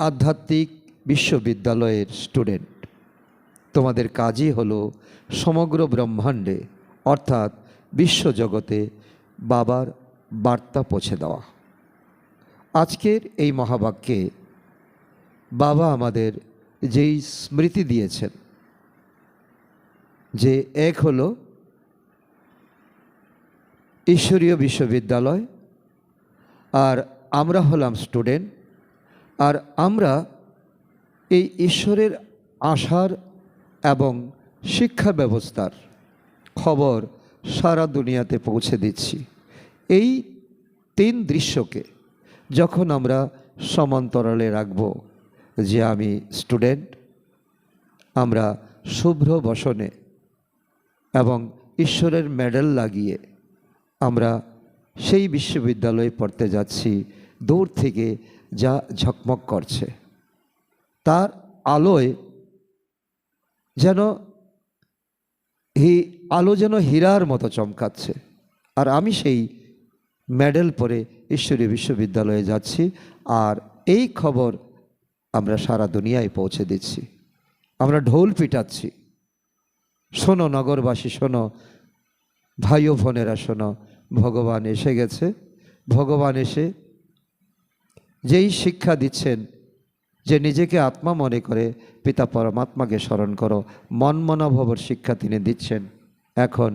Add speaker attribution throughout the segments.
Speaker 1: আধ্যাত্মিক বিশ্ববিদ্যালয়ের স্টুডেন্ট। তোমাদের কাজই হলো সমগ্র ব্রহ্মাণ্ডে অর্থাৎ বিশ্বজগতে বাবার বার্তা পৌঁছে দেওয়া। আজকের এই মহাবাক্যে বাবা আমাদের যেই স্মৃতি দিয়েছেন যে এক হলো ঈশ্বরীয় বিশ্ববিদ্যালয়, আর আমরা হলাম স্টুডেন্ট, আর আমরা এই ঈশ্বরের আশার এবং শিক্ষা ব্যবস্থার খবর সারা দুনিয়াতে পৌঁছে দিচ্ছি। এই তিন দৃশ্যকে যখন আমরা সমান্তরালে রাখব যে আমি স্টুডেন্ট, আমরা শুভ্র বসনে এবং ঈশ্বরের মেডেল লাগিয়ে আমরা সেই বিশ্ববিদ্যালয়ে পড়তে যাচ্ছি, দূর থেকে যা ঝকমক করছে তার আলোয় যেন আলো যেন হীরার মতো চমকাচ্ছে, আর আমি সেই মেডেল পরে ঈশ্বরীয় বিশ্ববিদ্যালয়ে যাচ্ছি, আর এই খবর আমরা সারা দুনিয়ায় পৌঁছে দিচ্ছি। আমরা ঢোল পিটাচ্ছি, শোনো নগরবাসী, শোনো ভাই ও বোনেরা, শোনো ভগবান এসে গেছে। ভগবান এসে যেই শিক্ষা দিচ্ছেন যে নিজেকে আত্মা মনে করে পিতা পরমাত্মাকে স্মরণ করো, মনমনাভবর শিক্ষা তিনি দিচ্ছেন। এখন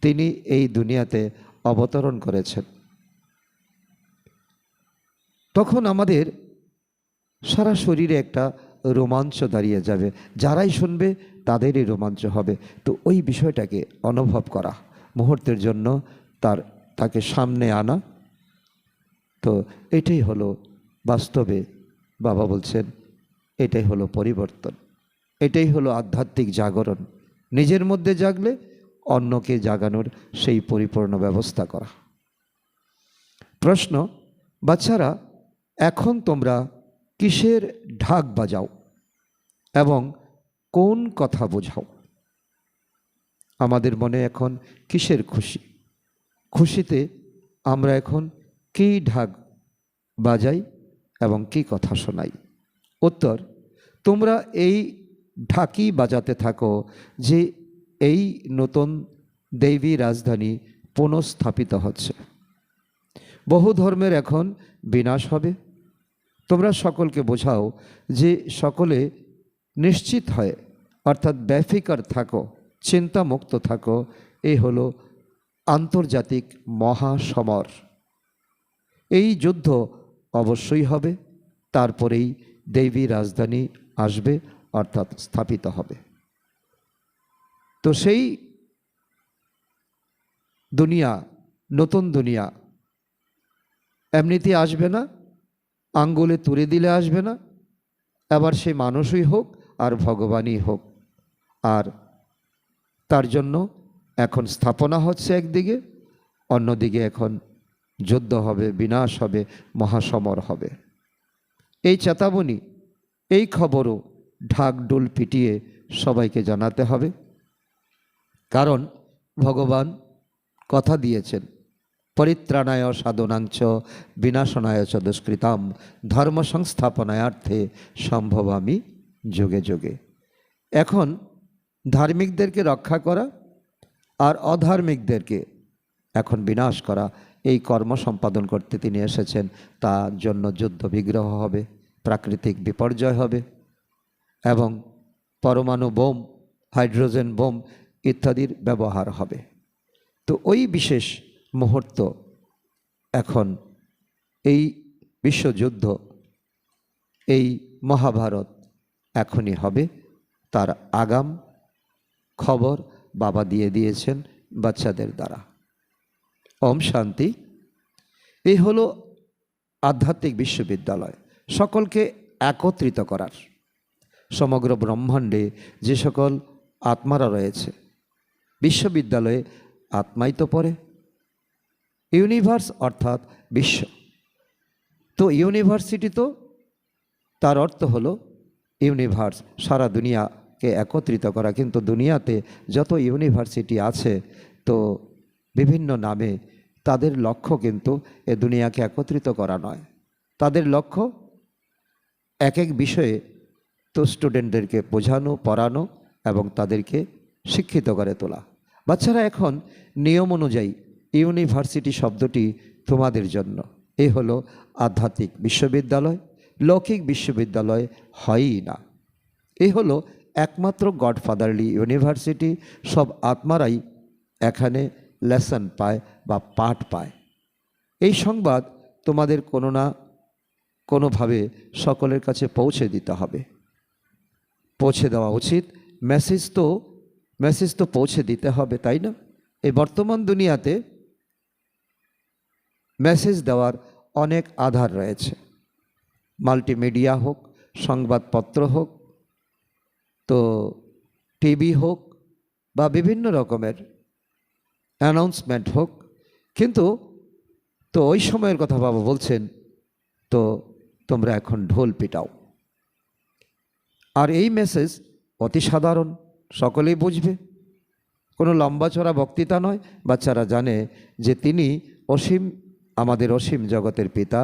Speaker 1: তিনি এই দুনিয়াতে অবতরণ করেছেন। তখন আমাদের সারা শরীরে একটা রোমাঞ্চ দাঁড়িয়ে যাবে, যারাই শুনবে তাদেরই রোমাঞ্চ হবে। তো ওই বিষয়টাকে অনুভব করা, মুহূর্তের জন্য তাকে সামনে আনা, তো এটাই হলো বাস্তবে বাবা বলছেন এটাই হলো পরিবর্তন, এটাই হলো আধ্যাত্মিক জাগরণ। নিজের মধ্যে জাগলে অন্যকে জাগানোর সেই পরিপূর্ণ ব্যবস্থা করা। প্রশ্ন, বাচ্চারা এখন তোমরা কিসের ঢাক বাজাও এবং কোন কথা বোঝাও? আমাদের মনে এখন কিসের খুশি? খুশিতে আমরা এখন কী ঢাক বাজাই এবং কী কথা শোনাই? উত্তর, তোমরা এই ঢাকি বাজাতে থাকো যে এই নতুন দেবী রাজধানী পুনঃস্থাপিত হচ্ছে। বহু ধর্মের এখন বিনাশ হবে। তোমরা সকলকে বোঝাও যে সকলে নিশ্চিত হয় অর্থাৎ বেফিকার থাকো, চিন্তামুক্ত থাকো। এই হলো আন্তর্জাতিক মহাসমর। এই যুদ্ধ অবশ্যই হবে, তারপরেই দেবী রাজধানী আসবে অর্থাৎ স্থাপিত হবে। তো সেই দুনিয়া, নতুন দুনিয়া এমনিতে আসবে না, আঙ্গুলে তুলে দিলে আসবে না। আবার সে মানুষই হোক আর ভগবানই হোক, আর তার জন্য এখন স্থাপনা হচ্ছে একদিকে, অন্যদিকে এখন যুদ্ধ হবে, বিনাশ হবে, মহাসমর হবে। এই চেতাবনী, এই খবরও ঢাকঢোল পিটিয়ে সবাইকে জানাতে হবে। কারণ ভগবান কথা দিয়েছেন, পরিত্রাণায় সাধনাঞ্চ বিনাশনায় চ দুষ্কৃতাম ধর্ম সংস্থাপনায়ার্থে সম্ভবামি যুগে যুগে। এখন ধার্মিকদেরকে রক্ষা করা আর অধার্মিকদেরকে এখন বিনাশ করা, এই কর্ম সম্পাদন করতে তিনি এসেছেন। তার জন্য যুদ্ধ বিগ্রহ হবে, প্রাকৃতিক বিপর্যয় হবে এবং পরমাণু বোম, হাইড্রোজেন বোম ইত্যাদির ব্যবহার হবে। তো ওই বিশেষ মুহূর্ত এখন, এই বিশ্বযুদ্ধ, এই মহাভারত এখনই হবে। তার আগাম খবর বাবা দিয়ে দিয়েছেন বাচ্চাদের দ্বারা। ওম শান্তি। এই হলো আধ্যাত্মিক বিশ্ববিদ্যালয়, সকলকে একত্রিত করার। সমগ্র ব্রহ্মাণ্ডে যে সকল আত্মারা রয়েছে, বিশ্ববিদ্যালয়ে আত্মাই তো পড়ে। ইউনিভার্স অর্থাৎ বিশ্ব। তো ইউনিভার্সিটি, তো তার অর্থ হলো ইউনিভার্স, সারা দুনিয়াকে একত্রিত করা। কিন্তু দুনিয়াতে যত ইউনিভার্সিটি আছে, তো বিভিন্ন নামে, তাদের লক্ষ্য কিন্তু এ দুনিয়াকে একত্রিত করা নয়। তাদের লক্ষ্য এক এক বিষয়ে তো স্টুডেন্টদেরকে বোঝানো, পড়ানো এবং তাদেরকে শিক্ষিত করে তোলা। বাচ্চারা, এখন নিয়ম অনুযায়ী ইউনিভার্সিটি শব্দটি তোমাদের জন্য। এ হলো আধ্যাত্মিক বিশ্ববিদ্যালয়, লৌকিক বিশ্ববিদ্যালয় হয়ই না। এ হলো একমাত্র গডফাদারলি ইউনিভার্সিটি। সব আত্মারাই এখানে লেসন পায় বা পাঠ পায়। এই সংবাদ তোমাদের কোনো না কোনোভাবে সকলের কাছে পৌঁছে দিতে হবে, পৌঁছে দেওয়া উচিত। মেসেজ তো পৌঁছে দিতে হবে, তাই না? এই বর্তমান দুনিয়াতে মেসেজ দেওয়ার অনেক আধার রয়েছে। মাল্টিমিডিয়া হোক, সংবাদপত্র হোক, তো টিভি হোক, বা বিভিন্ন রকমের অ্যানাউন্সমেন্ট হোক। কিন্তু তো ওই সময়ের কথা বাবা বলছেন, তো তোমরা এখন ঢোল পিটাও। আর এই মেসেজ অতি সাধারণ, সকলেই বুঝবে। কোনো লম্বা চড়া বক্তৃতা নয়। বাচ্চারা জানে যে তিনি অসীম, আমাদের অসীম জগতের পিতা,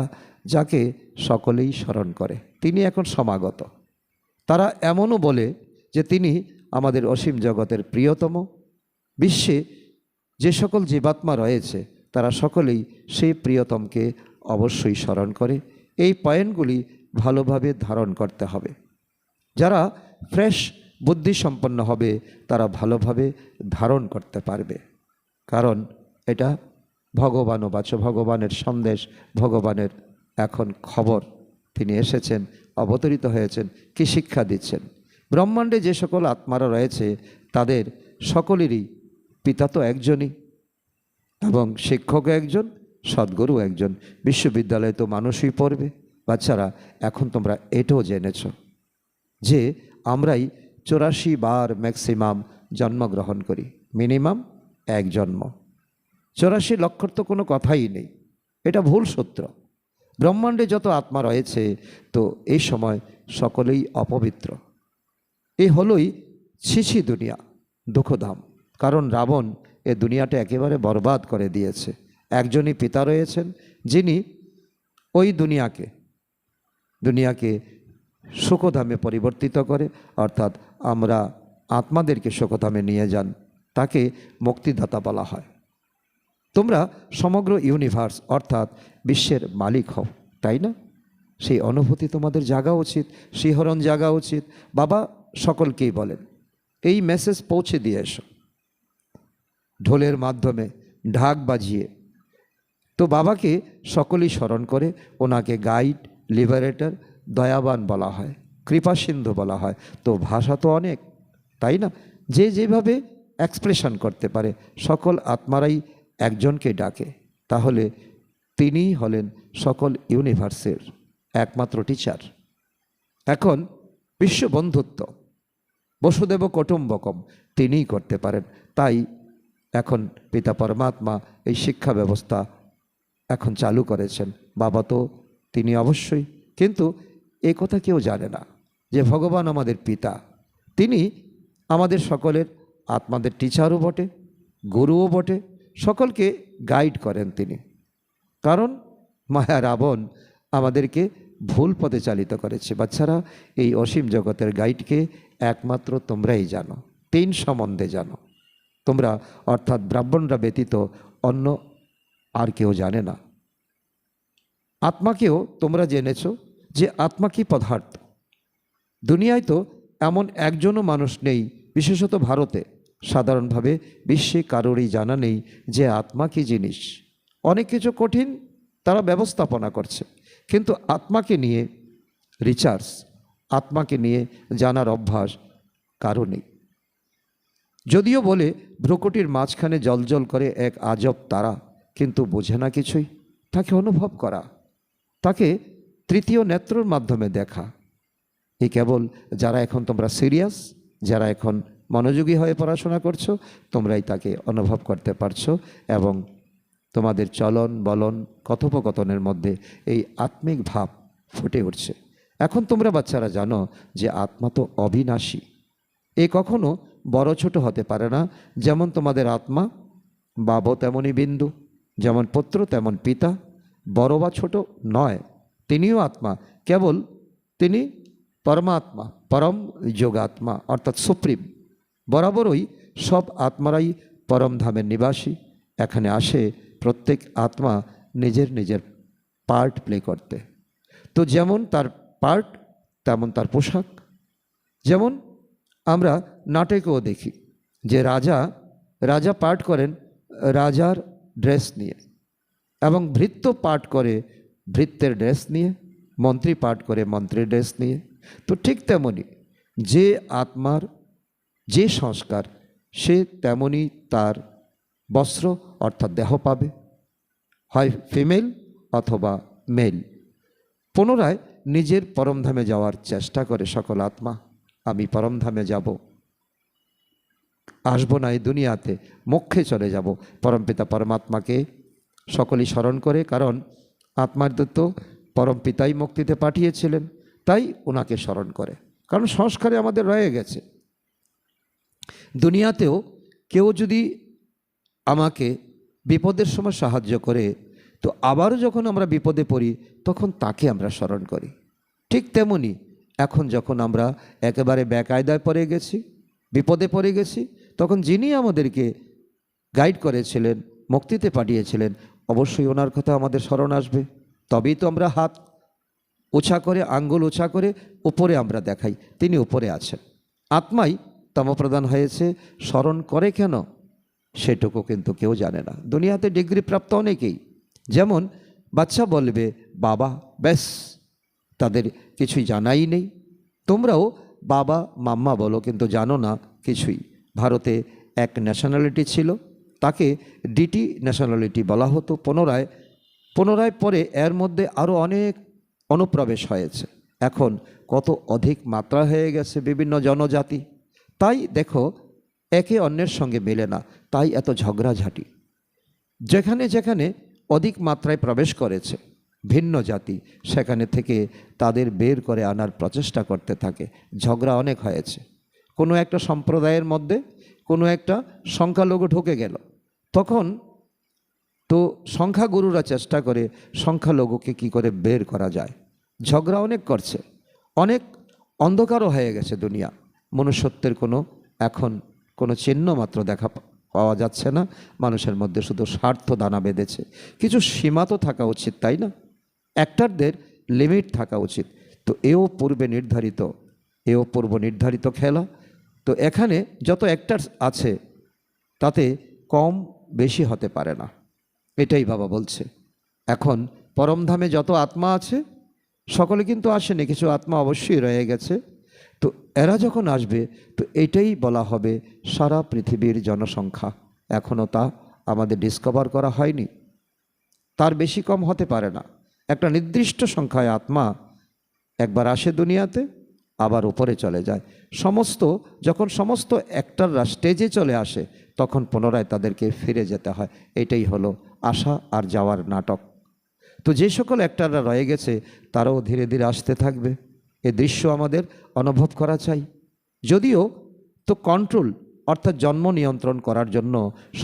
Speaker 1: যাকে সকলেই স্মরণ করে। তিনি এখন সমাগত। তারা এমনও বলে যে তিনি আমাদের অসীম জগতের প্রিয়তম। বিশ্বে যে সকল জীবাত্মা রয়েছে তারা সকলেই সেই প্রিয়তমকে অবশ্যই স্মরণ করে। এই পয়েন্টগুলি ভালোভাবে ধারণ করতে হবে। যারা ফ্রেশ বুদ্ধিসম্পন্ন হবে তারা ভালোভাবে ধারণ করতে পারবে, কারণ এটা ভগবানও বাচ, ভগবানের সন্দেশ, ভগবানের এখন খবর। তিনি এসেছেন, অবতরিত হয়েছেন, কি শিক্ষা দিচ্ছেন। ব্রহ্মাণ্ডে যে সকল আত্মারা রয়েছে তাদের সকলেরই পিতা তো একজনই, এবং শিক্ষকও একজন, সদ্গুরু একজন। বিশ্ববিদ্যালয়ে তো মানুষই পড়বে। বাচ্চারা, এখন তোমরা এটাও জেনেছ যে আমরাই 84 বার ম্যাক্সিমাম জন্মগ্রহণ করি, মিনিমাম এক জন্ম। 84 লক্ষর তো কোনো কথাই নেই, এটা ভুল সূত্র। ব্রহ্মাণ্ডে যত আত্মা রয়েছে তো এই সময় সকলেই অপবিত্র। এই হলোই ছিছি দুনিয়া, দুঃখধাম। কারণ রাবণ এ দুনিয়াটা একেবারে বরবাদ করে দিয়েছে। একজনই পিতা রয়েছেন যিনি ওই দুনিয়াকে শোকধামে পরিবর্তিত করে, অর্থাৎ আমরা আত্মাদেরকে শোকধামে নিয়ে যান, তাকে মুক্তিদাতা বলা হয়। তোমরা সমগ্র ইউনিভার্স অর্থাৎ বিশ্বের মালিক হও, তাই না? সেই অনুভূতি তোমাদের জাগা উচিত, শিহরণ জাগা উচিত। বাবা সকলকেই বলেন এই মেসেজ পৌঁছে দিয়ে এসো ঢোলের মাধ্যমে, ঢাক বাজিয়ে। তো বাবাকে সকলেই স্মরণ করে, ওনাকে গাইড, লিবারেটর, দয়াবান বলা হয়, কৃপাসিন্ধু বলা হয়। তো ভাষা তো অনেক, তাই না? যে যেভাবে এক্সপ্রেশন করতে পারে, সকল আত্মারাই একজনকে ডাকে। তাহলে তিনিই হলেন সকল ইউনিভার্সের একমাত্র টিচার। এখন বিশ্ব বন্ধুত্ব, বসুদেব কুটুম্বকম তিনিই করতে পারেন। তাই এখন পিতা পরমাত্মা এই শিক্ষা ব্যবস্থা এখন চালু করেছেন। বাবা তো তিনি অবশ্যই, কিন্তু এ কথা কেউ জানে না যে ভগবান আমাদের পিতা, তিনি আমাদের সকলের আত্মাদের টিচারও বটে, গুরুও বটে, সকলকে গাইড করেন তিনি। কারণ মায়া রাবণ আমাদেরকে ভুল পথে চালিত করেছে। বাচ্চারা, এই অসীম জগতের গাইডকে একমাত্র তোমরাই জানো, 3 সম্বন্ধে জানো তোমরা, অর্থাৎ ব্রাহ্মণরা ব্যতীত অন্য আর কেউ জানে না। আত্মাকেও তোমরা জেনেছ যে আত্মা কি পদার্থ। দুনিয়ায় তো এমন একজনও মানুষ নেই, বিশেষত ভারতে, সাধারণভাবে বিশ্বে কারোরই জানা নেই যে আত্মা কি জিনিস। অনেক কিছু কঠিন তারা ব্যবস্থাপনা করছে, কিন্তু আত্মাকে নিয়ে রিসার্চ, আত্মাকে নিয়ে জানার অভ্যাস কারো নেই। যদিও বলে ভ্রুকুটির মাঝখানে জ্বলজ্বল করে এক আজব তারা, কিন্তু বোঝে না কিছুই। তাকে অনুভব করা, তাকে তৃতীয় নেত্রর মাধ্যমে দেখা, এই কেবল যারা এখন তোমরা সিরিয়াস, যারা এখন মনোযোগী হয়ে পড়াশোনা করছো, তোমরাই তাকে অনুভব করতে পারছো। এবং তোমাদের চলন বলন কথোপকথনের মধ্যে এই আত্মিক ভাব ফুটে উঠছে। এখন তোমরা বাচ্চারা জানো যে আত্মা তো অবিনাশী, এ কখনো বড় ছোট হতে পারে না। যেমন তোমাদের আত্মা বাবু তেমনই বিন্দু, যেমন পুত্র তেমন পিতা, বড় বা ছোট নয়, তিনিও আত্মা। কেবল তিনি পরমাত্মা, পরম যোগাত্মা অর্থাৎ সুপ্রিম। বরাবরই সব আত্মারাই পরম ধামের নিবাসী। এখানে আসে প্রত্যেক আত্মা নিজের নিজের পার্ট প্লে করতে। তো যেমন তার পার্ট তেমন তার পোশাক। যেমন আমরা নাটকেও দেখি যে রাজা পাঠ করেন রাজার ড্রেস নিয়ে, এবং ভৃত্য পাঠ করে ভৃত্যের ড্রেস নিয়ে, মন্ত্রী পাঠ করে মন্ত্রীর ড্রেস নিয়ে। তো ঠিক তেমনি যে আত্মার যে সংস্কার, সে তেমনি তার বস্ত্র অর্থাৎ দেহ পাবে, হয় ফিমেল অথবা মেল। পুনরায় নিজের পরমধামে যাওয়ার চেষ্টা করে সকল আত্মা। আমি পরমধামে যাব, আসবো না এই দুনিয়াতে, মোক্ষে চলে যাব। পরমপিতা পরমাত্মাকে সকলেই স্মরণ করে, কারণ আত্মার দূত পরমপিতাই মুক্তিতে পাঠিয়েছিলেন, তাই ওনাকে স্মরণ করে। কারণ সংস্কারে আমাদের রয়ে গেছে। দুনিয়াতেও কেউ যদি আমাকে বিপদের সময় সাহায্য করে, তো আবারও যখন আমরা বিপদে পড়ি তখন তাকে আমরা স্মরণ করি। ঠিক তেমনি এখন যখন আমরা একেবারে বেকায়দায় পড়ে গেছি, বিপদে পড়ে গেছি, তখন যিনি আমাদেরকে গাইড করেছিলেন, মুক্তিতে পাঠিয়েছিলেন, অবশ্যই ওনার কথা আমাদের স্মরণ আসবে। তবেই তো আমরা হাত উঁচা করে, আঙ্গুল উঁচা করে উপরে আমরা দেখাই তিনি উপরে আছেন। আত্মাই তমপ্রদান হয়েছে, স্মরণ করে কেন সেটুকু কিন্তু কেউ জানে না। দুনিয়াতে ডিগ্রি প্রাপ্ত অনেকেই, যেমন বাচ্চা বলবে বাবা, ব্যাস, তাদের কিছুই জানাই নেই। তোমরাও বাবা মাম্মা বলো, কিন্তু জানো না কিছুই। ভারতে এক ন্যাশনালিটি ছিল, তাকে ডিটি ন্যাশনালিটি বলা হতো। পুনরায় পরে এর মধ্যে আরও অনেক অনুপ্রবেশ হয়েছে। এখন কত অধিক মাত্রা হয়ে গেছে বিভিন্ন জনজাতি। তাই দেখো একে অন্যের সঙ্গে মেলে না, তাই এত ঝগড়াঝাটি। যেখানে যেখানে অধিক মাত্রায় প্রবেশ করেছে ভিন্ন জাতি, সেখানে থেকে তাদের বের করে আনার প্রচেষ্টা করতে থাকে। ঝগড়া অনেক হয়েছে। কোনো একটা সম্প্রদায়ের মধ্যে কোনো একটা সংখ্যালঘু ঢুকে গেল, তখন তো সংখ্যাগুরুরা চেষ্টা করে সংখ্যালঘুকে কি করে বের করা যায়। ঝগড়া অনেক করছে, অনেক অন্ধকারও হয়ে গেছে দুনিয়া। মনুষ্যত্বের এখন কোনো চিহ্ন মাত্র দেখা পাওয়া যাচ্ছে না। মানুষের মধ্যে শুধু স্বার্থ দানা বেঁধেছে। কিছু সীমা তো থাকা উচিত, তাই না? অ্যাক্টরদের লিমিট থাকা উচিত। তো এও পূর্ব নির্ধারিত খেলা। তো এখানে যত অ্যাক্টার আছে তাতে কম বেশি হতে পারে না, এটাই বাবা বলছে। এখন পরমধামে যত আত্মা আছে সকলে কিন্তু আসেনি, কিছু আত্মা অবশ্যই রয়ে গেছে। তো এরা যখন আসবে তো এটাই বলা হবে সারা পৃথিবীর জনসংখ্যা। এখনও তা আমাদের ডিসকভার করা হয়নি, তার বেশি কম হতে পারে না। একটা নির্দিষ্ট সংখ্যায় আত্মা একবার আসে দুনিয়াতে, আবার উপরে চলে যায়। যখন সমস্ত অ্যাক্টররা স্টেজে চলে আসে তখন পুনরায় তাদেরকে ফিরে যেতে হয়। এটাই হলো আসা আর যাওয়ার নাটক। তো যে সকল অ্যাক্টররা রয়ে গেছে তারাও ধীরে ধীরে আসতে থাকবে। এ দৃশ্য আমাদের অনুভব করা চাই। যদিও তো কন্ট্রোল অর্থাৎ জন্ম নিয়ন্ত্রণ করার জন্য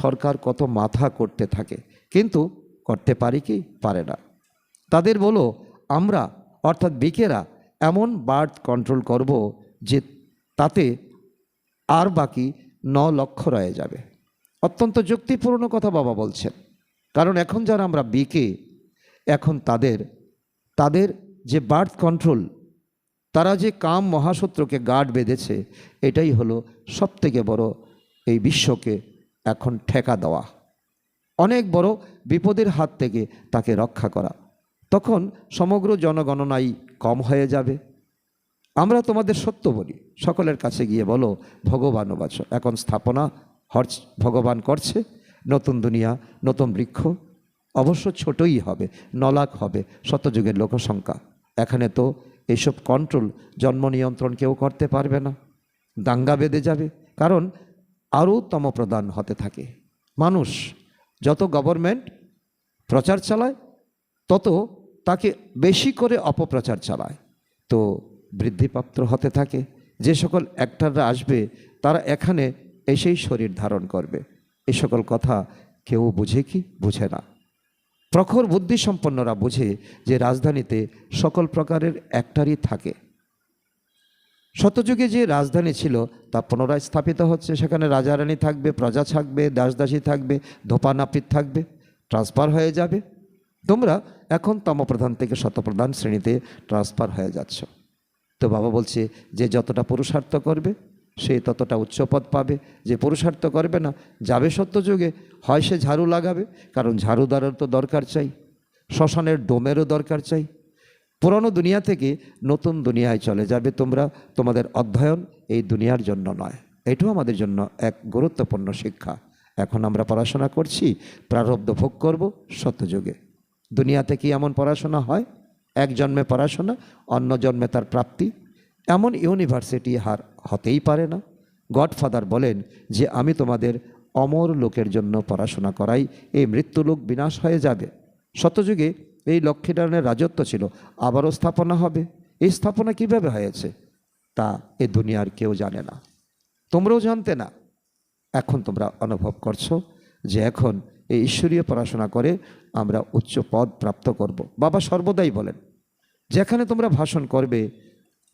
Speaker 1: সরকার কত মাথা করতে থাকে, কিন্তু করতে পারি কি? পারে না। তাদের বলো আমরা অর্থাৎ বিকেরা এমন বার্থ কন্ট্রোল করব যে তাতে আর বাকি 9 লক্ষ রয়ে যাবে। অত্যন্ত যুক্তিপূর্ণ কথা বাবা বলছেন। কারণ এখন যারা আমরা বিকে, এখন তাদের যে বার্থ কন্ট্রোল, তারা যে কাম মহাসূত্রকে গার্ড বেঁধেছে, এটাই হলো সবথেকে বড় এই বিশ্বকে এখন ঠেকা দেওয়া, অনেক বড় বিপদের হাত থেকে তাকে রক্ষা করা। তখন সমগ্র জনগণনাই কম হয়ে যাবে। আমরা তোমাদের সত্য বলি, সকলের কাছে গিয়ে বলো ভগবান বাচ। এখন স্থাপনা ভগবান করছে, নতুন দুনিয়া, নতুন বৃক্ষ, অবশ্য ছোটই হবে, 9 লাখ হবে শতযুগের লোকসংখ্যা। এখানে তো এইসব কন্ট্রোল জন্ম নিয়ন্ত্রণ কেউ করতে পারবে না, দাঙ্গা বেঁধে যাবে। কারণ আরও তমপ্রদান হতে থাকে। মানুষ যত গভর্নমেন্ট প্রচার চালায় তত তাকে বেশি করে অপপ্রচার চালায়, তো বৃদ্ধিপ্রাপ্ত হতে থাকে। যে সকল অ্যাক্টররা আসবে তারা এখানে এসেই শরীর ধারণ করবে। এই সকল কথা কেউ বুঝে কি? বুঝে না। প্রখর বুদ্ধিসম্পন্নরা বোঝে যে রাজধানীতে সকল প্রকারের একটারই থাকে। সত্যযুগে যে রাজধানী ছিল তা পুনরায় স্থাপিত হচ্ছে। সেখানে রাজা রানী থাকবে, প্রজা থাকবে, দাসদাসী থাকবে, ধোপানাপিত থাকবে, ট্রান্সফার হয়ে যাবে। তোমরা এখন তমপ্রধান থেকে শতপ্রধান শ্রেণীতে ট্রান্সফার হয়ে যাচ্ছ। তো বাবা বলছে যে যতটা পুরুষার্থ করবে সে ততটা উচ্চ পদ পাবে, যে পুরুষার্থ করবে না যাবে সত্যযুগে, হয় সে ঝাড়ু লাগাবে, কারণ ঝাড়ুদারের তো দরকার চাই, শ্মশানের ডোমেরও দরকার চাই। পুরনো দুনিয়া থেকে নতুন দুনিয়ায় চলে যাবে তোমরা। তোমাদের অধ্যয়ন এই দুনিয়ার জন্য নয়। এটাও আমাদের জন্য এক গুরুত্বপূর্ণ শিক্ষা। এখন আমরা পড়াশোনা করছি, প্রারব্ধ ভোগ করব সত্যযুগে। দুনিয়াতে কি এমন পড়াশোনা হয়? এক জন্মে পড়াশোনা, অন্য জন্মে তার প্রাপ্তি, এমন ইউনিভার্সিটি হার হতেই পারে না। গডফাদার বলেন যে আমি তোমাদের অমর লোকের জন্য পড়াশোনা করাই, এই মৃত্যুলোক বিনাশ হয়ে যাবে। সত্যযুগে এই লক্ষ্মীনারায়ণের রাজত্ব ছিল, আবারও স্থাপনা হবে। এই স্থাপনা কিভাবে হয়েছে তা এ দুনিয়ার কেউ জানে না, তোমরাও জানতে না। এখন তোমরা অনুভব করছো যে এখন এই ঈশ্বরীয় পড়াশোনা করে আমরা উচ্চ পদ প্রাপ্ত করব। বাবা সর্বদাই বলেন যেখানে তোমরা ভাষণ করবে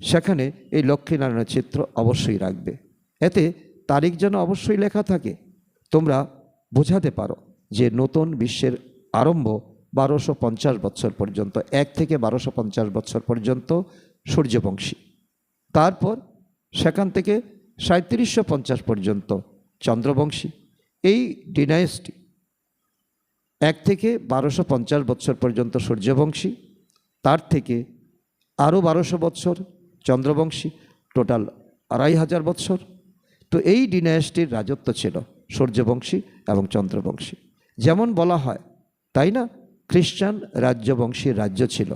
Speaker 1: সেখানে এই লক্ষ্মীনারায়ণের চিত্র অবশ্যই রাখবে, এতে তারিখ যেন অবশ্যই লেখা থাকে। তোমরা বোঝাতে পারো যে নতুন বিশ্বের আরম্ভ 1250 বছর পর্যন্ত, 1 থেকে 1250 বছর পর্যন্ত সূর্যবংশী, তারপর সেখান থেকে 3750 পর্যন্ত চন্দ্রবংশী। এই ডিনাইস্টি 1 থেকে 1250 বছর পর্যন্ত সূর্যবংশী, তার থেকে আরও 1200 বছর চন্দ্রবংশী, টোটাল 2500 বছর। তো এই ডিনাইস্টির রাজত্ব ছিল সূর্যবংশী এবং চন্দ্রবংশী। যেমন বলা হয় তাই না, খ্রিস্টান রাজ্যবংশীর রাজ্য ছিল,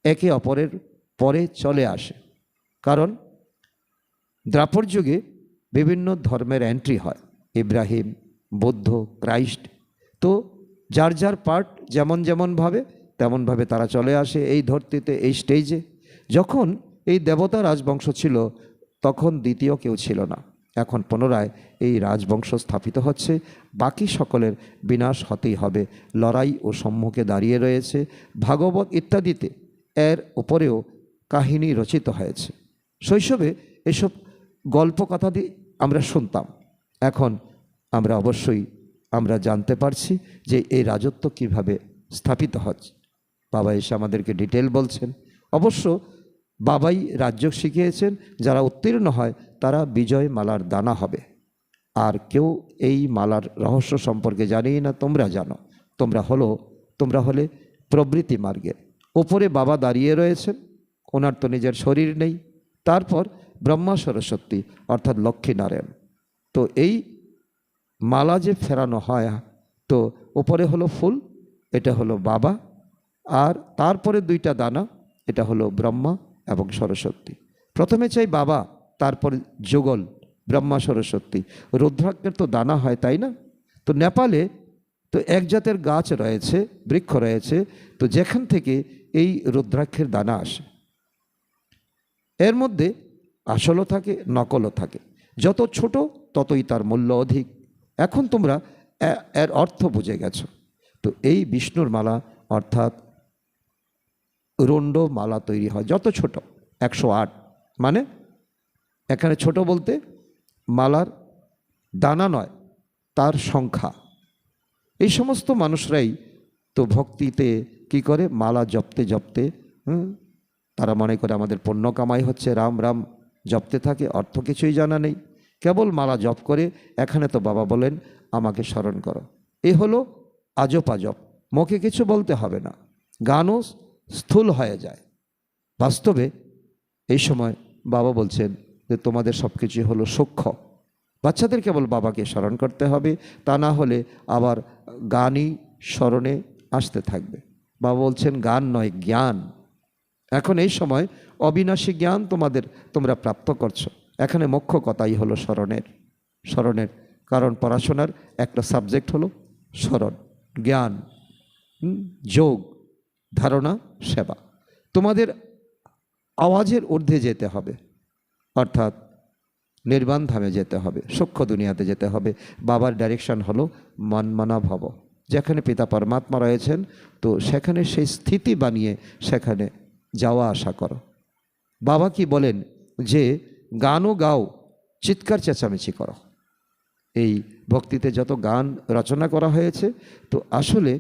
Speaker 1: একে অপরের পরে চলে আসে। কারণ দ্বাপর যুগে বিভিন্ন ধর্মের এন্ট্রি হয়, ইব্রাহিম, বুদ্ধ, ক্রাইস্ট। তো যার যার পার্ট যেমন যেমনভাবে তেমনভাবে তারা চলে আসে এই ধরতিতে, এই স্টেজে। যখন এই দেবতা রাজবংশ ছিল তখন দ্বিতীয় কেউ ছিল না। এখন পুনরায় এই রাজবংশ স্থাপিত হচ্ছে, বাকি সকলের বিনাশ হতেই হবে। লড়াই ও সম্মুখে দাঁড়িয়ে রয়েছে। ভাগবত ইত্যাদিতে এর উপরেও কাহিনী রচিত হয়েছে। শৈশবে এসব গল্প কথা দিয়ে আমরা শুনতাম। এখন আমরা অবশ্যই আমরা জানতে পারছি যে এই রাজত্ব কিভাবে স্থাপিত হচ্ছে। বাবা এসে আমাদেরকে ডিটেল বলছেন। অবশ্য বাবাই রাজ্য শিখিয়েছেন, যারা উত্তীর্ণ হয় তারা বিজয় মালার দানা হবে। আর কেউ এই মালার রহস্য সম্পর্কে জানেই না, তোমরা জানো। তোমরা হলে প্রবৃত্তি মার্গের ওপরে বাবা দাঁড়িয়ে রয়েছেন, ওনার তো নিজের শরীর নেই। তারপর ব্রহ্মা সরস্বতী অর্থাৎ লক্ষ্মীনারায়ণ। তো এই মালা যে ফেরানো হয়, তো ওপরে হলো ফুল, এটা হলো বাবা, আর তারপরে 2টা দানা, এটা হলো ব্রহ্মা এবং সরস্বতী। প্রথমে চাই বাবা, তারপরে যুগল ব্রহ্মা সরস্বতী। রুদ্রাক্ষের তো দানা হয় তাই না? তো নেপালে তো এক জাতের গাছ রয়েছে, বৃক্ষ রয়েছে, তো যেখান থেকে এই রুদ্রাক্ষের দানা আসে। এর মধ্যে আসলও থাকে, নকলও থাকে। যত ছোট ততই তার মূল্য অধিক। এখন তোমরা এর অর্থ বুঝে গেছো। তো এই বিষ্ণুর মালা অর্থাৎ রুণ্ড মালা তৈরি হয়, যত ছোট 108, মানে এখানে ছোট বলতে মালার দানা নয়, তার সংখ্যা। এই সমস্ত মানুষরাই তো ভক্তিতে কি করে, মালা জপতে জপতে তারা মনে করে আমাদের পুণ্য কামাই হচ্ছে, রাম রাম জপতে থাকে, অর্থ কিছুই জানা নেই, কেবল মালা জপ করে। এখানে তো বাবা বলেন আমাকে স্মরণ করো। এ হলো আজব আজব, মুখে কিছু বলতে হবে না, গানও স্থূল হয়ে যায়। বাস্তবে এই সময় বাবা বলছেন যে তোমাদের সব কিছুই হলো সূক্ষ্ম। বাচ্চাদের কেবল বাবাকে স্মরণ করতে হবে, তা না হলে আবার গানই স্মরণে আসতে থাকবে। বাবা বলছেন গান নয়, জ্ঞান। এখন এই সময় অবিনাশী জ্ঞান তোমরা প্রাপ্ত করছো। এখানে মুখ্য কথাই হলো স্মরণের। কারণ পড়াশোনার একটা সাবজেক্ট হলো স্মরণ, জ্ঞান, যোগ, ধারণা, সেবা। তোমাদের আওয়াজের ঊর্ধ্বে যেতে হবে, অর্থাৎ নির্বাণ ধামে যেতে হবে, সূক্ষ্ম দুনিয়াতে যেতে হবে। বাবার ডাইরেকশন হলো মনমনা ভব, যেখানে পিতা পরমাত্মা রয়েছেন, তো সেখানে সেই স্থিতি বানিয়ে সেখানে যাওয়া আসা করো। বাবা কি বলেন যে গানও গাও, চিৎকার চেঁচামেচি করো। এই ভক্তিতে যত গান রচনা করা হয়েছে, তো আসলে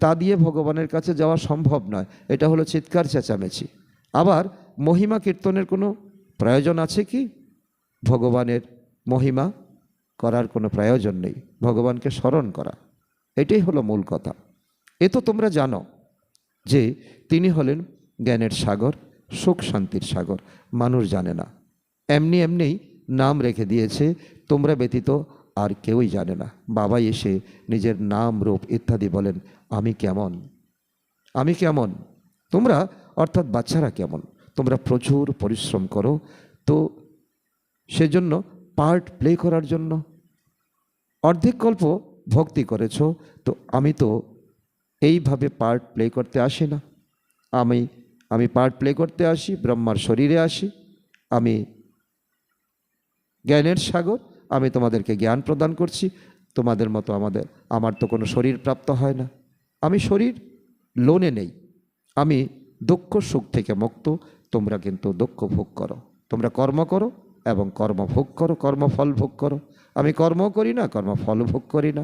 Speaker 1: তা দিয়ে ভগবানের কাছে যাওয়া সম্ভব নয়। এটা হলো চিৎকার চেঁচামেচি। আবার মহিমা কীর্তনের কোনো প্রয়োজন আছে কি? ভগবানের মহিমা করার কোনো প্রয়োজন নেই, ভগবানকে স্মরণ করা, এটাই হলো মূল কথা। এ তো তোমরা জানো যে তিনি হলেন জ্ঞানের সাগর, সুখ শান্তির সাগর। মানুষ জানে না, এমনি এমনিই নাম রেখে দিয়েছে, তোমরা ব্যতীত আর কেউই জানে না। বাবাই এসে নিজের নাম, রূপ ইত্যাদি বলেন। আমি কেমন, আমি কেমন, তোমরা অর্থাৎ বাচ্চারা কেমন। তোমরা প্রচুর পরিশ্রম করো, তো সেজন্য পার্ট প্লে করার জন্য অর্ধেক কল্প ভক্তি করেছ, তো আমি তো এইভাবে পার্ট প্লে করতে আসি না। আমি পার্ট প্লে করতে আসি, ব্রহ্মার শরীরে আসি, আমি জ্ঞানের সাগর, আমি তোমাদেরকে জ্ঞান প্রদান করছি। তোমাদের মতো আমার তো কোনো শরীর প্রাপ্ত হয় না, আমি শরীর লোনে নেই, আমি দুঃখ সুখ থেকে মুক্ত। তোমরা কিন্তু দুঃখ ভোগ করো, তোমরা কর্ম করো এবং কর্ম ভোগ করো, কর্মফল ভোগ করো। আমি কর্ম করি না, কর্মফল ভোগ করি না।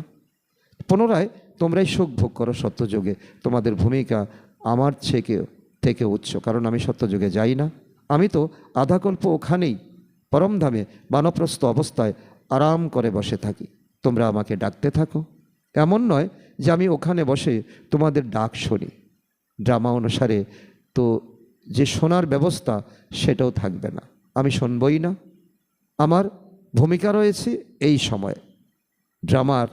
Speaker 1: পুনরায় তোমরাই সুখ ভোগ করো সত্যযুগে। তোমাদের ভূমিকা আমার থেকে উচ্চ, কারণ আমি সত্যযুগে যাই না। আমি তো আধাকল্প ওখানেই পরমধামে বানপ্রস্থ অবস্থায় আরাম করে বসে থাকি। তোমরা আমাকে ডাকতে থাকো। এমন নয় যে আমি ওখানে বসে তোমাদের ডাক শুনি। ড্রামা অনুসারে তো যে শোনার ব্যবস্থা সেটাও থাকবে না, আমি শুনবই না। আমার ভূমিকা রয়েছে এই সময়ে, ড্রামার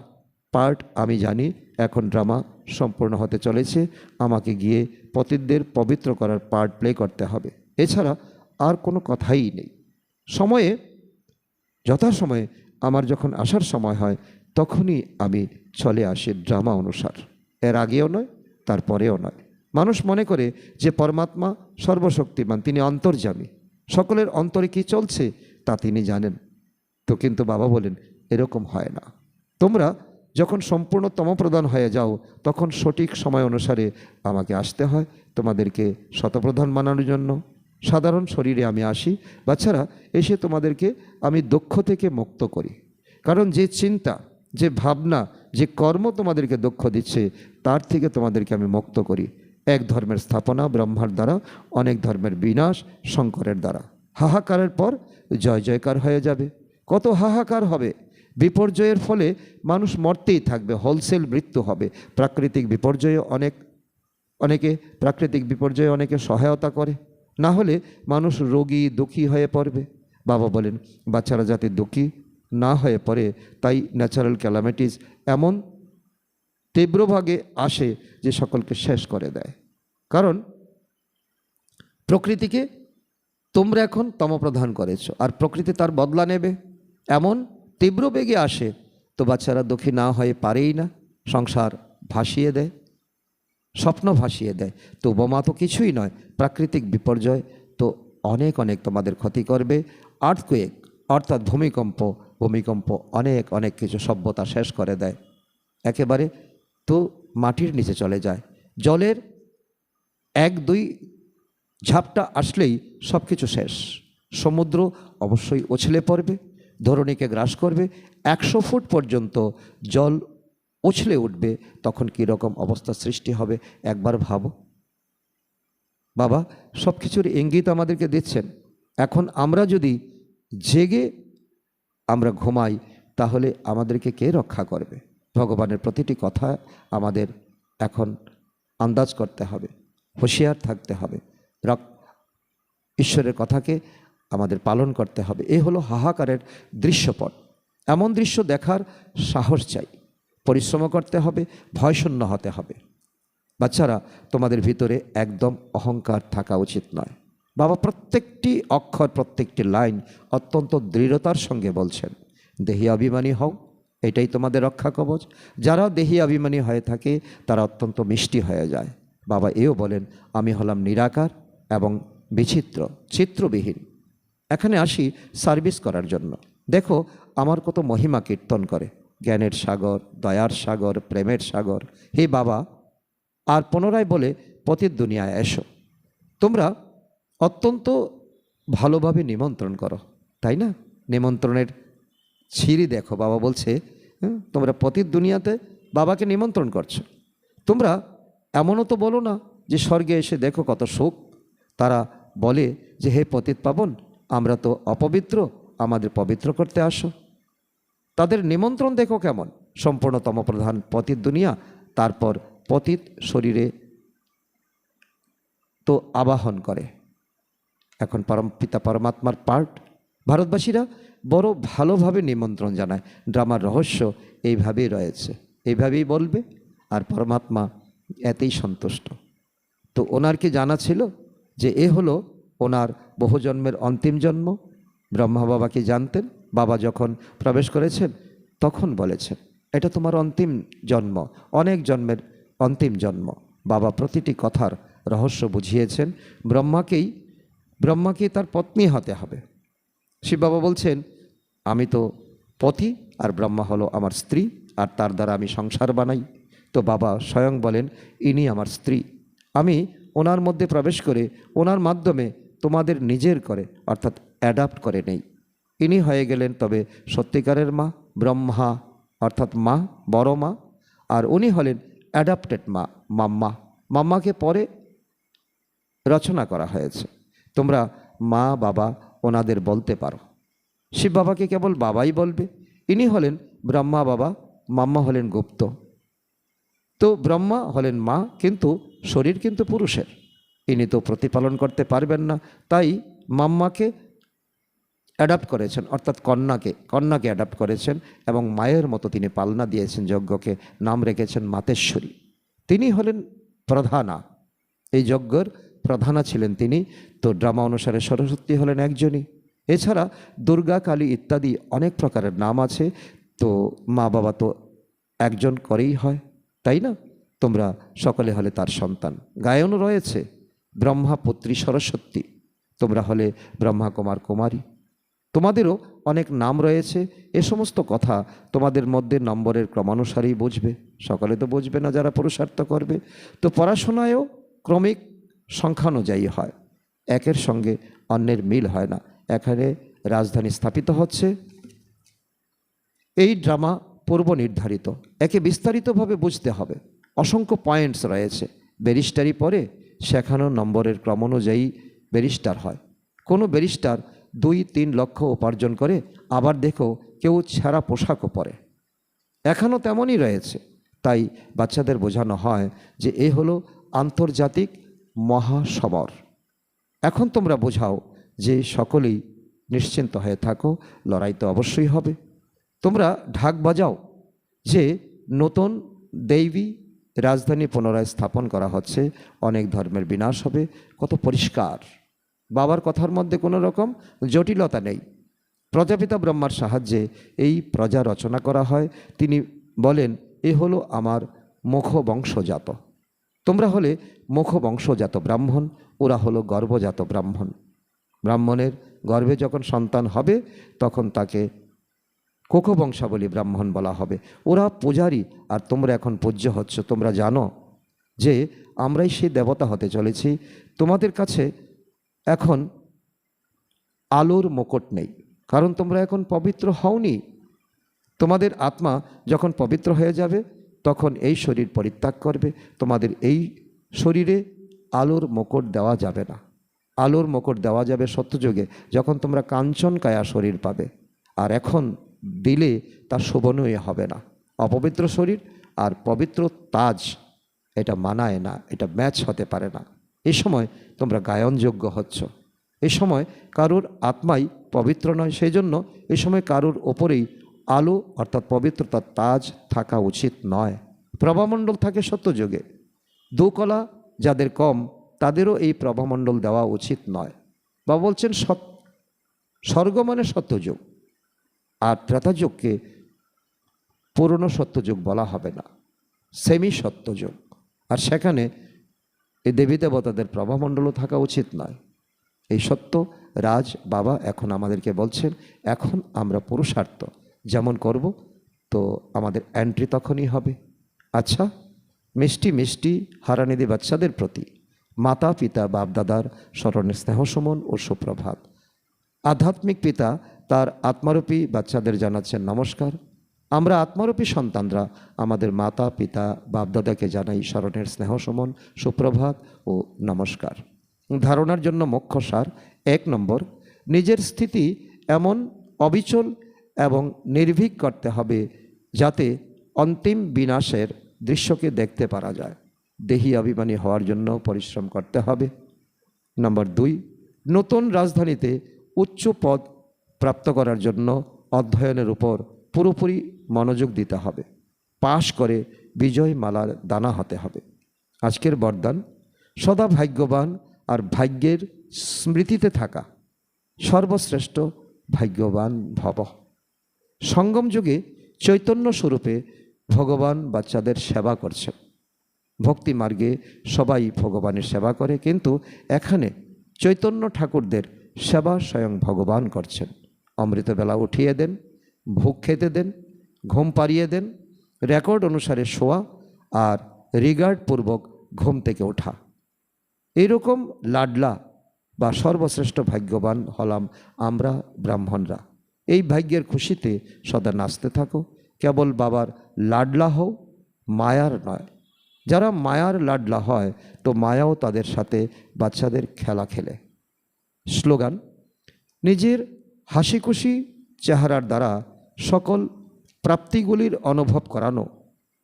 Speaker 1: পার্ট আমি জানি। এখন ড্রামা সম্পূর্ণ হতে চলেছে, আমাকে গিয়ে পতিতদের পবিত্র করার পার্ট প্লে করতে হবে। এছাড়া আর কোনো কথাই নেই। সময়ে, যথাসময়ে আমার যখন আসার সময় হয়, তখনই আমি চলে আসি ড্রামা অনুসার। এর আগেও নয়, তারপরেও নয়। মানুষ মনে করে যে পরমাত্মা সর্বশক্তিমান, তিনি অন্তর্যামী, সকলের অন্তরে কী চলছে তা তিনি জানেন। তো কিন্তু বাবা বলেন এরকম হয় না। তোমরা যখন সম্পূর্ণ তমপ্রধান হয়ে যাও, তখন সঠিক সময় অনুসারে আমাকে আসতে হয় তোমাদেরকে শতপ্রধান বানানোর জন্য। সাধারণ শরীরে আমি আসি বাচ্চারা, এসে তোমাদেরকে আমি দুঃখ থেকে মুক্ত করি। কারণ যে চিন্তা, যে ভাবনা, যে কর্ম তোমাদেরকে দুঃখ দিচ্ছে, তার থেকে তোমাদেরকে আমি মুক্ত করি। এক ধর্মের স্থাপনা ব্রহ্মার দ্বারা, অনেক ধর্মের বিনাশ শঙ্করের দ্বারা। হাহাকারের পর জয় জয়কার হয়ে যাবে। কত হাহাকার হবে, বিপর্যয়ের ফলে মানুষ মরতেই থাকবে, হোলসেল মৃত্যু হবে। প্রাকৃতিক বিপর্যয়ে অনেকে সহায়তা করে, না হলে মানুষ রোগী দুঃখী হয়ে পড়বে। বাবা বলেন বাচ্চারা যাতে দুঃখী না হয়ে পড়ে, তাই ন্যাচারাল ক্যালামিটিস এমন তীব্রভাগে আসে যে সকলকে শেষ করে দেয়। কারণ প্রকৃতিকে তোমরা এখন তমপ্রধান করেছো, আর প্রকৃতি তার বদলা নেবে। এমন তীব্র বেগে আসে, তো বাচ্চারা দুঃখী না হয়ে পারেই না। সংসার ভাসিয়ে দেয়, স্বপ্ন ভাসিয়ে দেয়। তো বোমা তো কিছুই নয়, প্রাকৃতিক বিপর্যয় তো অনেক তোমাদের ক্ষতি করবে। আর্থকুয়েক অর্থাৎ ভূমিকম্প অনেক কিছু সভ্যতা শেষ করে দেয় একেবারে, তো মাটির নিচে চলে যায়। জলের 1-2 ঝাপটা আসলেই সব কিছু শেষ। সমুদ্র অবশ্যই উছলে পড়বে, ধরণীকে গ্রাস করবে। 100 ফুট পর্যন্ত জল উছলে উঠবে, তখন কীরকম অবস্থা সৃষ্টি হবে একবার ভাবো। বাবা সব কিছুর ইঙ্গিত আমাদেরকে দিচ্ছেন। এখন আমরা যদি জেগে আমরা ঘুমাই, তাহলে আমাদেরকে কে রক্ষা করবে? ভগবানের প্রতিটি কথা আমাদের এখন আন্দাজ করতে হবে, হুঁশিয়ার থাকতে হবে, ঈশ্বরের কথাকে আমাদের পালন করতে হবে। এ হলো হাহাকারের দৃশ্যপট। এমন দৃশ্য দেখার সাহস চাই, পরিশ্রম করতে হবে, ভয়শূন্য হতে হবে। বাচ্চারা তোমাদের ভিতরে একদম অহংকার থাকা উচিত নয়। বাবা প্রত্যেকটি অক্ষর, প্রত্যেকটি লাইন অত্যন্ত দৃঢ়তার সঙ্গে বলছেন, দেহি অভিমানী হও, এটাই তোমাদের রক্ষা কবচ। যারা দেহি অভিমানী হয়ে থাকে তারা অত্যন্ত মিষ্টি হয়ে যায়। বাবা এও বলেন আমি হলাম নিরাকার এবং বিচিত্র, চিত্রবিহীন। এখানে আসি সার্ভিস করার জন্য। দেখো আমার কত মহিমা কীর্তন করে, জ্ঞানের সাগর, দয়ার সাগর, প্রেমের সাগর, হে বাবা। আর পুনরায় বলে পতিত দুনিয়ায় এসো। তোমরা অত্যন্ত ভালোভাবে নিমন্ত্রণ করো, তাই না? নিমন্ত্রণের ছিঁড়ি দেখো, বাবা বলছে তোমরা পতিত দুনিয়াতে বাবাকে নিমন্ত্রণ করছো। তোমরা এমনও তো বলো না যে স্বর্গে এসে দেখো কত সুখ। তারা বলে যে হে পতিত পাবন, আমরা তো অপবিত্র, আমাদের পবিত্র করতে আসো। তাদের নিমন্ত্রণ দেখো কেমন, সম্পূর্ণ তমপ্রধান পতিত দুনিয়া, তারপর পতিত শরীরে তো আবাহন করে। এখন পিতা পরমাত্মার পার্ট ভারতবাসীরা বড় ভালোভাবে নিমন্ত্রণ জানায়। ড্রামার রহস্য এইভাবেই রয়েছে, এইভাবেই বলবে, আর পরমাত্মা এতেই সন্তুষ্ট। তো ওনার কি জানা ছিল যে এ হলো ওনার বহুজন্মের অন্তিম জন্ম? ব্রহ্মা বাবা কি জানতেন? বাবা যখন প্রবেশ করেছেন তখন বলেছেন এটা তোমার অন্তিম জন্ম, অনেক জন্মের অন্তিম জন্ম। বাবা প্রতিটি কথার রহস্য বুঝিয়েছেন। ব্রহ্মাকেই তার পত্নী হতে হবে। শিব বাবা বলছেন আমি তো পতি, আর ব্রহ্মা হলো আমার স্ত্রী, আর তার দ্বারা আমি সংসার বানাই। তো বাবা স্বয়ং বলেন ইনি আমার স্ত্রী, আমি ওনার মধ্যে প্রবেশ করে ওনার মাধ্যমে তোমাদের নিজের করে অর্থাৎ অ্যাডাপ্ট করে নেই। ইনি হয়ে গেলেন তবে সত্যিকারের মা, ব্রহ্মা অর্থাৎ মা, বড় মা, আর উনি হলেন অ্যাডাপ্টেড মা, মাম্মা। মাম্মাকে পরে রচনা করা হয়েছে। তোমরা মা বাবা ওনাদের বলতে পারো। শিব বাবাকে কেবল বাবাই বলবে। ইনি হলেন ব্রহ্মা বাবা, মাম্মা হলেন গুপ্ত। তো ব্রহ্মা হলেন মা, কিন্তু শরীর কিন্তু পুরুষের। ইনি তো প্রতিপালন করতে পারবেন না, তাই মাম্মাকে অ্যাডাপ্ট করেছেন, অর্থাৎ কন্যাকে অ্যাডাপ্ট করেছেন, এবং মায়ের মতো তিনি পালনা দিয়েছেন যজ্ঞকে। নাম রেখেছেন মাতেশ্বরী। তিনি হলেন প্রধানা, এই যজ্ঞের প্রধানা ছিলেন তিনি। তো ড্রামা অনুসারে সরস্বতী হলেন একজনই। এছাড়া দুর্গা, কালী ইত্যাদি অনেক প্রকারের নাম আছে। তো মা বাবা তো একজন করেই হয়, তাই না? তোমরা সকলে হলে তার সন্তান। গায়নও রয়েছে ব্রহ্মা পুত্রী সরস্বতী, তোমরা হলে ব্রহ্মা কুমার কুমারী। তোমাদেরও অনেক নাম রয়েছে। এ সমস্ত কথা তোমাদের মধ্যে নম্বরের ক্রমানুসারেই বুঝবে। সকলে তো বুঝবে না যারা পুরুষার্থ করবে। তো পড়াশোনায়ও ক্রমিক সংখ্যানুযায়ী হয়, একের সঙ্গে অন্যের মিল হয় না। এখানে রাজধানী স্থাপিত হচ্ছে। এই ড্রামা পূর্ব নির্ধারিত, একে বিস্তারিতভাবে বুঝতে হবে। অসংখ্য পয়েন্টস রয়েছে। ব্যারিস্টারি পরে শেখানো নম্বরের ক্রম অনুযায়ী ব্যারিস্টার হয়। কোনো ব্যারিস্টার 2-3 লক্ষ উপার্জন করে, আবার দেখো কেউ ছেঁড়া পোশাকও পরে। এখনও তেমনই রয়েছে। তাই বাচ্চাদের বোঝানো হয় যে এ হলো আন্তর্জাতিক মহাসমর। এখন তোমরা বোঝাও যে সকলেই নিশ্চিন্ত হয়ে থাকো, লড়াই তো অবশ্যই হবে। তোমরা ঢাক বাজাও যে নতুন দেবী রাজধানী পুনরায় স্থাপন করা হচ্ছে, অনেক ধর্মের বিনাশ হবে। কত পরিষ্কার, বাবার কথার মধ্যে কোনো রকম জটিলতা নেই। প্রজাপিতা ব্রহ্মার সাহায্যে এই প্রজা রচনা করা হয়। তিনি বলেন এ হলো আমার মুখ বংশজাত। তোমরা হলে মুখ বংশজাত ব্রাহ্মণ, ওরা হলো গর্ভজাত ব্রাহ্মণ। ব্রাহ্মণের গর্ভে যখন সন্তান হবে তখন তাকে কোক বংশাবলী ব্রাহ্মণ বলা হবে। ওরা পূজারী, আর তোমরা এখন পূজ্য হচ্ছ। তোমরা জানো যে আমরাই সেই দেবতা হতে চলেছি। তোমাদের কাছে এখন আলোর মুকুট নেই, কারণ তোমরা এখন পবিত্র হওনি। তোমাদের আত্মা যখন পবিত্র হয়ে যাবে তখন এই শরীর পরিত্যাগ করবে। তোমাদের এই শরীরে আলোর মুকুট দেওয়া যাবে না। আলোর মুকুট দেওয়া যাবে সত্যযুগে, যখন তোমরা কাঞ্চন কায়া শরীর পাবে। আর এখন দিলে তা শোভনীয় হবে না। অপবিত্র শরীর আর পবিত্র তাজ, এটা মানায় না, এটা ম্যাচ হতে পারে না। এই সময় তোমরা গায়নযোগ্য হচ্ছ। এই সময় কারুর আত্মাই পবিত্র নয়, সেই জন্য এই সময় কারুর ওপরেই আলো অর্থাৎ পবিত্রতার তাজ থাকা উচিত নয়। প্রভামণ্ডল থাকে সত্যযুগে। দুকলা যাদের কম তাদেরও এই প্রভামণ্ডল দেওয়া উচিত নয়। বা বলছেন স্বর্গ মানে সত্যযুগ, আর ত্রেতাযুগকে পুরনো সত্যযুগ বলা হবে না, সেমি সত্যযুগ। আর সেখানে এই দেবী দেবতাদের প্রভামণ্ডলও থাকা উচিত নয়। এই সত্য রাজ বাবা এখন আমাদেরকে বলছেন। এখন আমরা পুরুষার্থ যেমন করব তো আমাদের এন্ট্রি তখনই হবে। আচ্ছা, মিষ্টি মিষ্টি হারানিধি বাচ্চাদের প্রতি মাতা পিতা বাপদাদার স্মরণের স্নেহ সুমন ও সুপ্রভাত। আধ্যাত্মিক পিতা তার আত্মারূপী বাচ্চাদের জানাচ্ছেন নমস্কার। আমরা আত্মারূপী সন্তানরা আমাদের মাতা পিতা বাপদাদাকে জানাই স্মরণের স্নেহ সুমন, সুপ্রভাত ও নমস্কার। ধারণার জন্য মুখ্য সার: 1 নম্বর, নিজের স্থিতি এমন অবিচল এবং নির্ভীক করতে হবে যাতে অন্তিম বিনাশের দৃশ্যকে দেখতে পারা যায়। দেহি অভিমানী হওয়ার জন্য পরিশ্রম করতে হবে। নম্বর 2, নতুন রাজধানীতে উচ্চ পদ প্রাপ্ত করার জন্য অধ্যয়নের উপর পুরোপুরি মনোযোগ দিতে হবে। পাশ করে বিজয় মালার দানা হতে হবে। আজকের বরদান: সদা ভাগ্যবান আর ভাগ্যের স্মৃতিতে থাকা। সর্বশ্রেষ্ঠ ভাগ্যবান ভব। সঙ্গম যুগে চৈতন্য স্বরূপে ভগবান বাচ্চাদের সেবা করছেন। ভক্তি মার্গে সবাই ভগবানের সেবা করে, কিন্তু এখানে চৈতন্য ঠাকুরদের সেবা স্বয়ং ভগবান করছেন। অমৃতবেলা উঠিয়ে দেন, ভোগ খেতে দেন, ঘুম পাড়িয়ে দেন, রেকর্ড অনুসারে শোয়া আর রিগার্ডপূর্বক ঘুম থেকে ওঠা। এইরকম লাডলা বা সর্বশ্রেষ্ঠ ভাগ্যবান হলাম আমরা ব্রাহ্মণরা। এই ভাগ্যের খুশিতে সদা নাচতে থাকো। কেবল বাবার লাডলা হও, মায়ার নয়। যারা মায়ার লাডলা হয় তো মায়াও তাদের সাথে বাচ্চাদের খেলা খেলে। স্লোগান: নিজের হাসি খুশি চেহারার দ্বারা সকল প্রাপ্তিগুলির অনুভব করানো,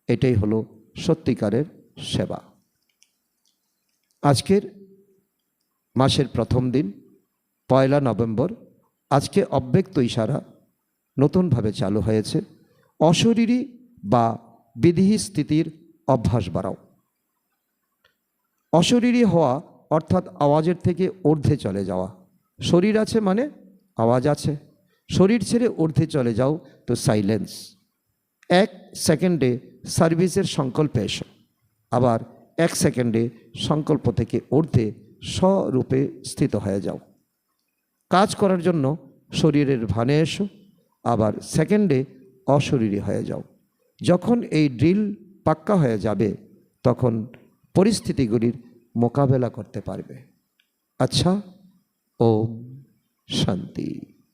Speaker 1: এটাই হলো সত্যিকারের সেবা। আজকের মাসের প্রথম দিন 1 নভেম্বর। আজকে অব্যক্ত ইশারা নতুনভাবে চালু হয়েছে। অশরীরী বা বিধিহীন স্থিতির অভ্যাস বাড়াও। অশরীরী হওয়া অর্থাৎ আওয়াজের থেকে ঊর্ধ্বে চলে যাওয়া। শরীর আছে মানে আওয়াজ আছে। শরীর ছেড়ে ঊর্ধ্বে চলে যাও তো সাইলেন্স। 1 সেকেন্ডে সার্ভিসের সংকল্পে এসো, আবার 1 সেকেন্ডে সংকল্প থেকে ঊর্ধ্বে স্বরূপে স্থিত হয়ে যাও। কাজ করার জন্য শরীরের ভানে এসো, আবার সেকেন্ডে অশরীরী হয়ে যাও। যখন এই ড্রিল পাক্কা হয়ে যাবে তখন পরিস্থিতিগুলির মোকাবেলা করতে পারবে। আচ্ছা, ওম শান্তি।